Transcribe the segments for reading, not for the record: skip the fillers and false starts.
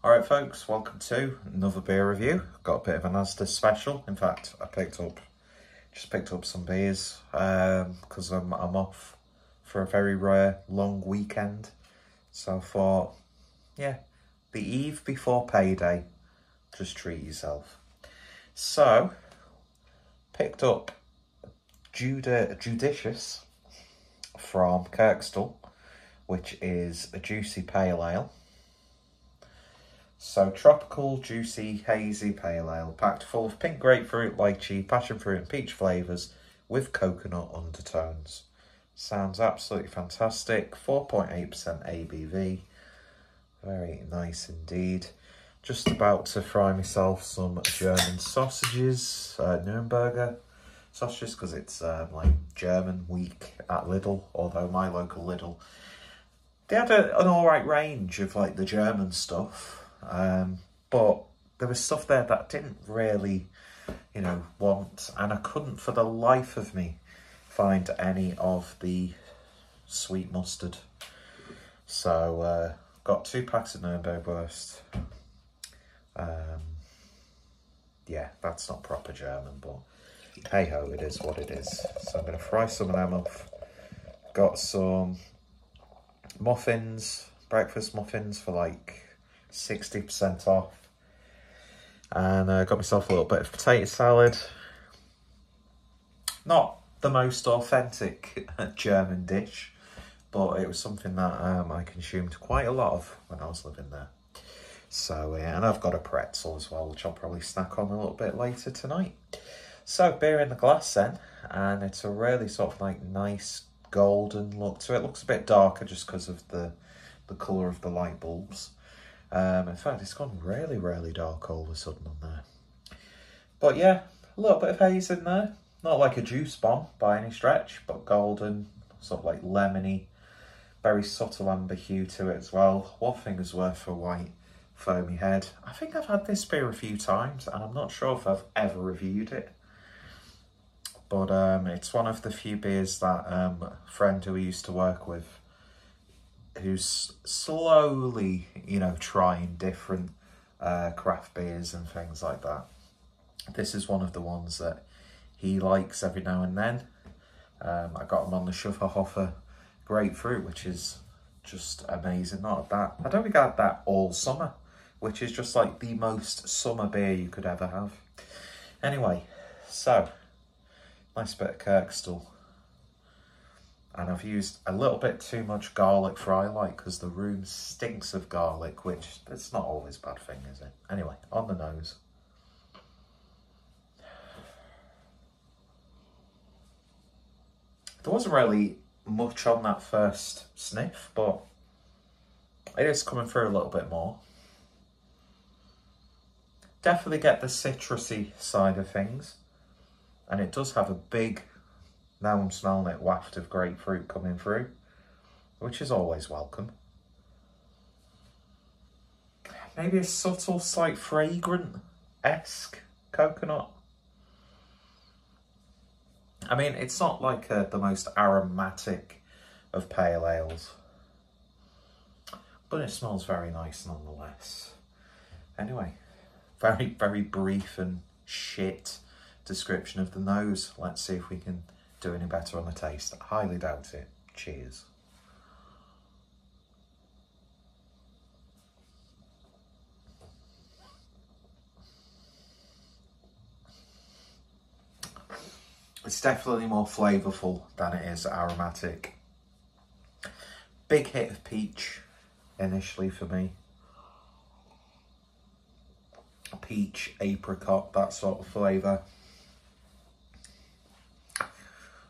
Alright folks, welcome to another beer review. Got a bit of an Asda special. In fact, I just picked up some beers because I'm off for a very rare long weekend. So I thought, yeah, the eve before payday, just treat yourself. So, picked up Judicious from Kirkstall, which is a juicy pale ale. So, tropical, juicy, hazy pale ale, packed full of pink grapefruit, lychee, passion fruit and peach flavours with coconut undertones. Sounds absolutely fantastic. 4.8% ABV. Very nice indeed. Just about to fry myself some German sausages, Nürnberger sausages, because it's like German week at Lidl, although my local Lidl, they had an alright range of like the German stuff. But there was stuff there that I didn't really, want, and I couldn't for the life of me find any of the sweet mustard. So, got 2 packs of Nürnbergwurst. Yeah, that's not proper German, but hey ho, it is what it is. So I'm going to fry some of them off. Got some muffins, breakfast muffins for like 60% off, and got myself a little bit of potato salad. Not the most authentic German dish, but it was something that I consumed quite a lot of when I was living there. So yeah, and I've got a pretzel as well, which I'll probably snack on a little bit later tonight. So beer in the glass then, and it's a really sort of like nice golden look to it. Looks a bit darker just because of the colour of the light bulbs. In fact, it's gone really, really dark all of a sudden on there. But yeah, a little bit of haze in there. Not like a juice bomb by any stretch, but golden, sort of like lemony, very subtle amber hue to it as well. One finger's worth for white foamy head. I think I've had this beer a few times, and I'm not sure if I've ever reviewed it. But it's one of the few beers that a friend who we used to work with, who's slowly, trying different craft beers and things like that. This is one of the ones that he likes every now and then. I got him on the Schufferhofer grapefruit, which is just amazing. Not that, I don't think I had that all summer, which is just like the most summer beer you could ever have. Anyway, so nice bit of Kirkstall. And I've used a little bit too much garlic for I like, because the room stinks of garlic, which that's not always a bad thing, is it? Anyway, on the nose. There wasn't really much on that first sniff, but it is coming through a little bit more. Definitely get the citrusy side of things. And it does have a big, now I'm smelling it, waft of grapefruit coming through, which is always welcome. Maybe a subtle, slight fragrant-esque coconut. I mean, it's not like the most aromatic of pale ales, but it smells very nice nonetheless. Anyway, very, very brief and shit description of the nose. Let's see if we can do any better on the taste. I highly doubt it. Cheers. It's definitely more flavourful than it is aromatic. Big hit of peach initially for me. Peach, apricot, that sort of flavour.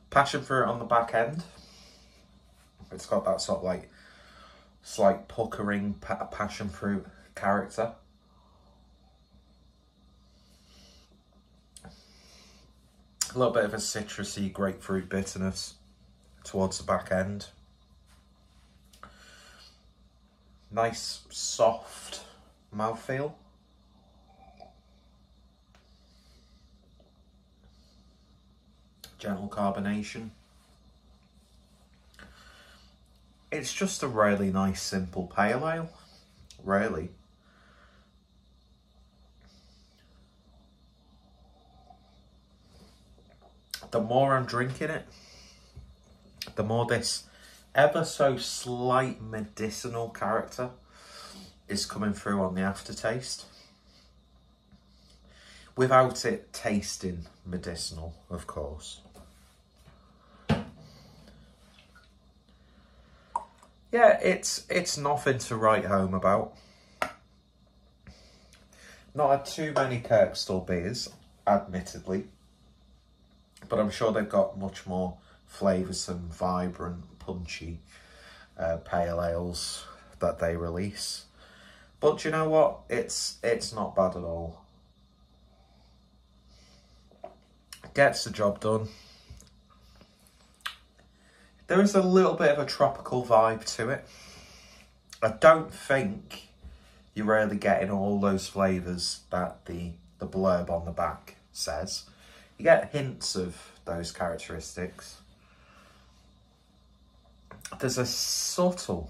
Passion fruit on the back end. It's got that sort of like slight puckering passion fruit character. A little bit of a citrusy grapefruit bitterness towards the back end. Nice soft mouthfeel. Gentle carbonation. It's just a really nice simple pale ale, really. the more I'm drinking it, the more this ever so slight medicinal character is coming through on the aftertaste. Without it tasting medicinal, of course. Yeah, it's nothing to write home about. Not had too many Kirkstall beers, admittedly. But I'm sure they've got much more flavoursome, vibrant, punchy pale ales that they release. But do you know what? It's not bad at all. Gets the job done. There is a little bit of a tropical vibe to it. I don't think you're really getting all those flavours that the blurb on the back says. You get hints of those characteristics. There's a subtle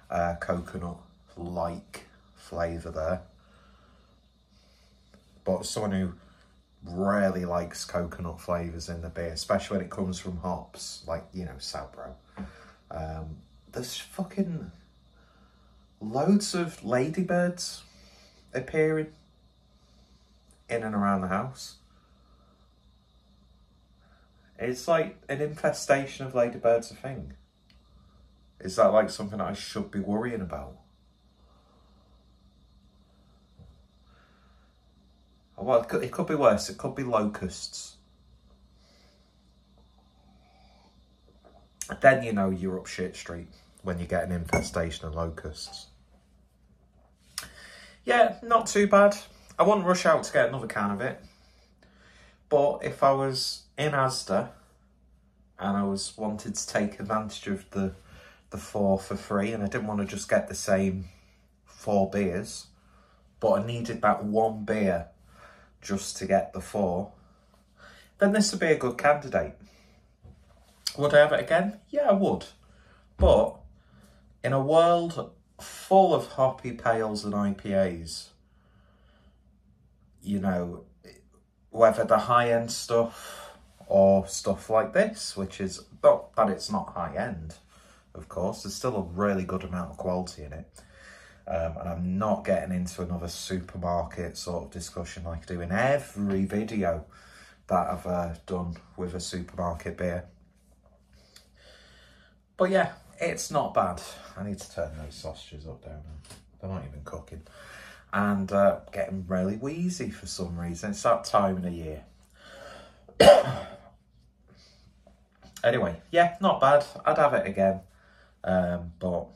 coconut-like flavour there. But someone who really likes coconut flavours in the beer, especially when it comes from hops, like, you know, Sabro. There's fucking loads of ladybirds appearing in and around the house. It's like an infestation of ladybirds a thing. Is that like something I should be worrying about? Well, it could be worse. It could be locusts. Then you know you're up shit street when you get an infestation of locusts. Yeah, not too bad. I wouldn't rush out to get another can of it. But if I was in Asda and I was wanted to take advantage of the 4 for free, and I didn't want to just get the same 4 beers, but I needed that one beer just to get the 4, then this would be a good candidate. Would I have it again? Yeah, I would. But in a world full of hoppy pales and IPAs, you know, whether the high-end stuff or stuff like this, which is, not that it's not high-end, of course, there's still a really good amount of quality in it. And I'm not getting into another supermarket sort of discussion like I do in every video that I've done with a supermarket beer. But yeah, it's not bad. I need to turn those sausages up down now. They're not even cooking. And getting really wheezy for some reason. It's that time of the year. Anyway, yeah, not bad. I'd have it again. But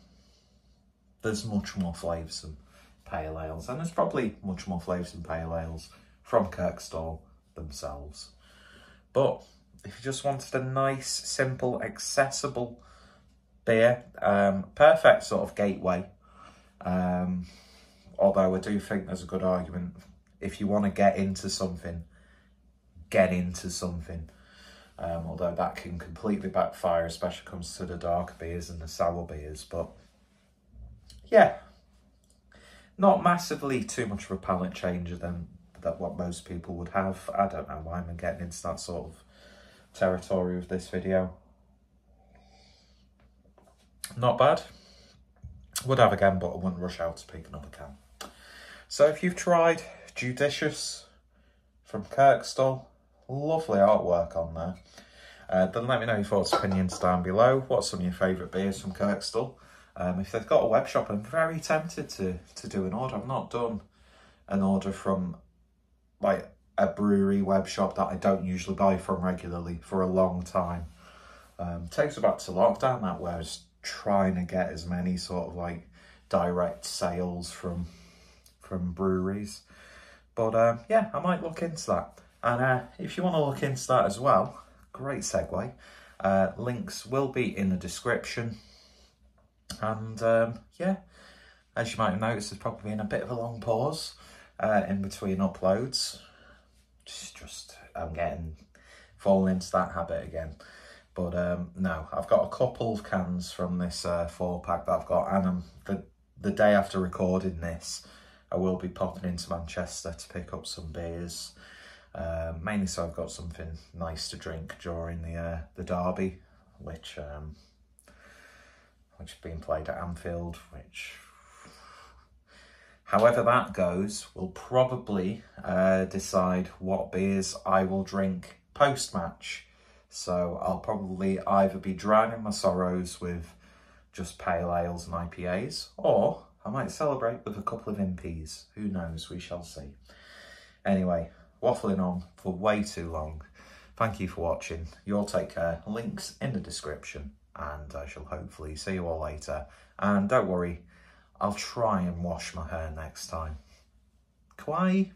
there's much more flavoursome pale ales, and there's probably much more flavoursome pale ales from Kirkstall themselves. But if you just wanted a nice, simple, accessible beer, perfect sort of gateway. Although I do think there's a good argument, if you want to get into something, get into something. Although that can completely backfire, especially when it comes to the dark beers and the sour beers. But yeah, not massively too much of a palate changer than what most people would have. I don't know why I'm getting into that sort of territory with this video. Not bad. Would have again, but I wouldn't rush out to pick another can. So if you've tried Judicious from Kirkstall, lovely artwork on there. Then let me know your thoughts, opinions down below. What's some of your favourite beers from Kirkstall? If they've got a web shop, I'm very tempted to do an order. I've not done an order from like a brewery web shop that I don't usually buy from regularly for a long time. Takes me back to lockdown, that where I was trying to get as many sort of like direct sales from breweries. But yeah, I might look into that. And if you want to look into that as well, great segue. Links will be in the description. And yeah, as you might have noticed, there's probably been a bit of a long pause in between uploads. I'm falling into that habit again. But no, I've got a couple of cans from this 4-pack that I've got, and the day after recording this, I will be popping into Manchester to pick up some beers. Mainly so I've got something nice to drink during the derby, which is being played at Anfield, which, however that goes, will probably decide what beers I will drink post-match. So I'll probably either be drowning my sorrows with just pale ales and IPAs, or I might celebrate with a couple of impies. Who knows? We shall see. Anyway, waffling on for way too long. Thank you for watching. You all take care. Links in the description, and I shall hopefully see you all later. And don't worry, I'll try and wash my hair next time. Kawaii.